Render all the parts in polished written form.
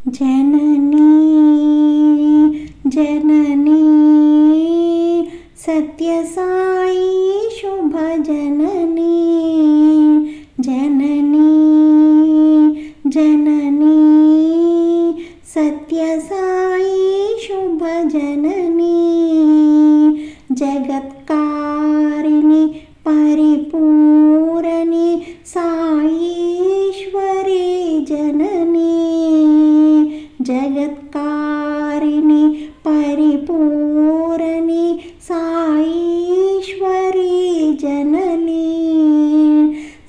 जननी जननी Sathya Sai शुभ जननी जननी जननी Sathya Sai शुभ जननी जगत्कारिणी परिपूरणी Saishwari जननी जगत्कारिणी परिपूरणी Saishwari जननी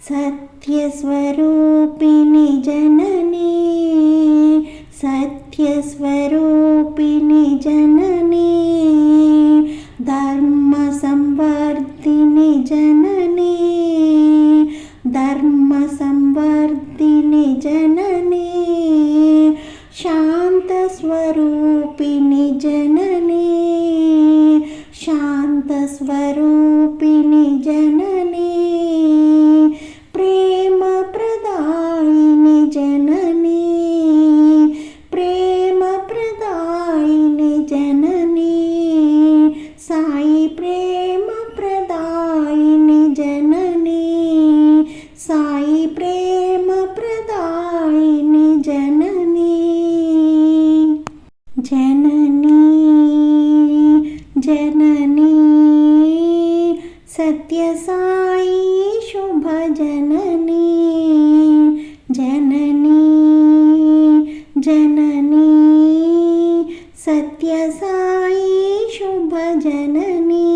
सत्यस्वरूपिणी जननी सत्यस्वरूपिणी जननी धर्मसंवर्धिनी जननी धर्मसंवर्धिनी जननी शान्तस्वरूपिणी जननी शान्तस्वरूपिणी जननी प्रेमप्रदायिनी जननी प्रेमप्रदायिनी जननी Sai प्रेमप्रदायिनी जननी Sai प्रेमप्रदायिनी जननी जननी जननी Sathya Sai शुभ जननी जननी जननी Sathya Sai शुभ जननी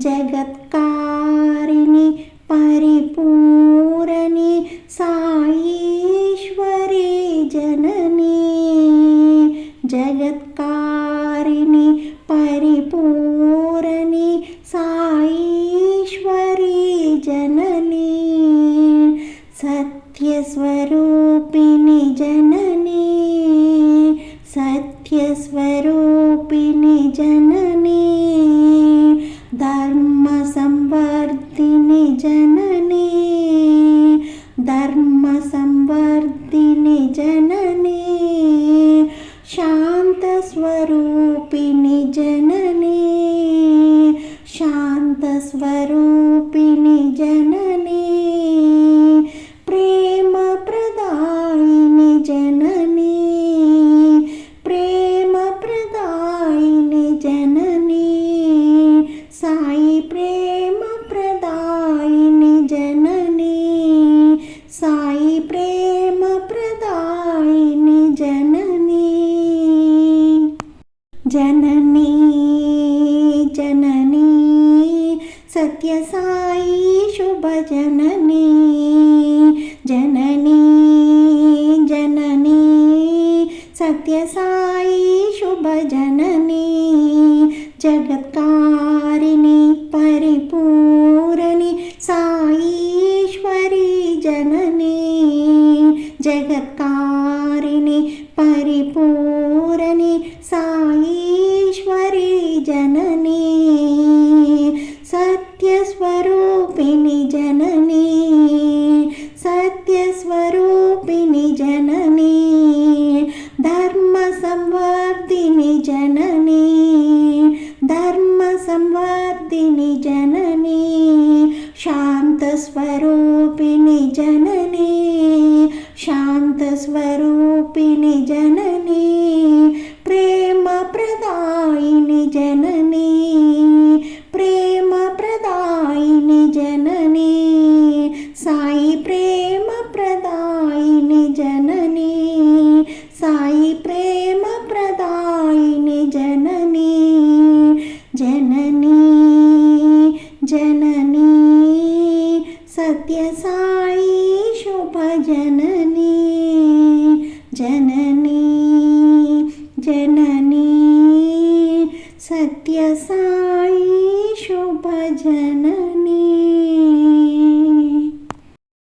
जगत्कारिणी परिपूरणी Saishwari जननी जगत्कारिणी परिपूरणी Saishwari जननी सत्यस्वरूपिणी जननी सत्यस्वरूपिणी जननी धर्मसंवर्धिनी जननी धर्मसंवर्धिनी जननी शान्तस्वरूपिणी जननी शान्तस्वरूपिणी जननी प्रेमप्रदायिनी जननी प्रेमप्रदायिनी जननी Sai प्रेमप्रदायिनी जननी Sai प्रेमप्रदायिनी जननी जननी जननी Sathya Sai शुभ जननी जननी जननी Sathya Sai शुभ जननी जगत्कारिणी परिपूरणी Saishwari जननी जगत्कारिणी परिपूरणी Saishwari जननी सत्यस्वरूपिणी जननी सत्यस्वरूपिणी जननी धर्मसंवर्धिनी जननी धर्मसंवर्धिनी जननी शान्तस्वरूपिणी जननी शान्तस्वरूपिणी जननी प्रेमप्रदायिनी जननी प्रेमप्रदायिनी जननी Sai प्रेमप्रदायिनी जननी Sai प्रेमप्रदायिनी जननी जननी जननी Sathya Sai शुभ जननी जननी जननी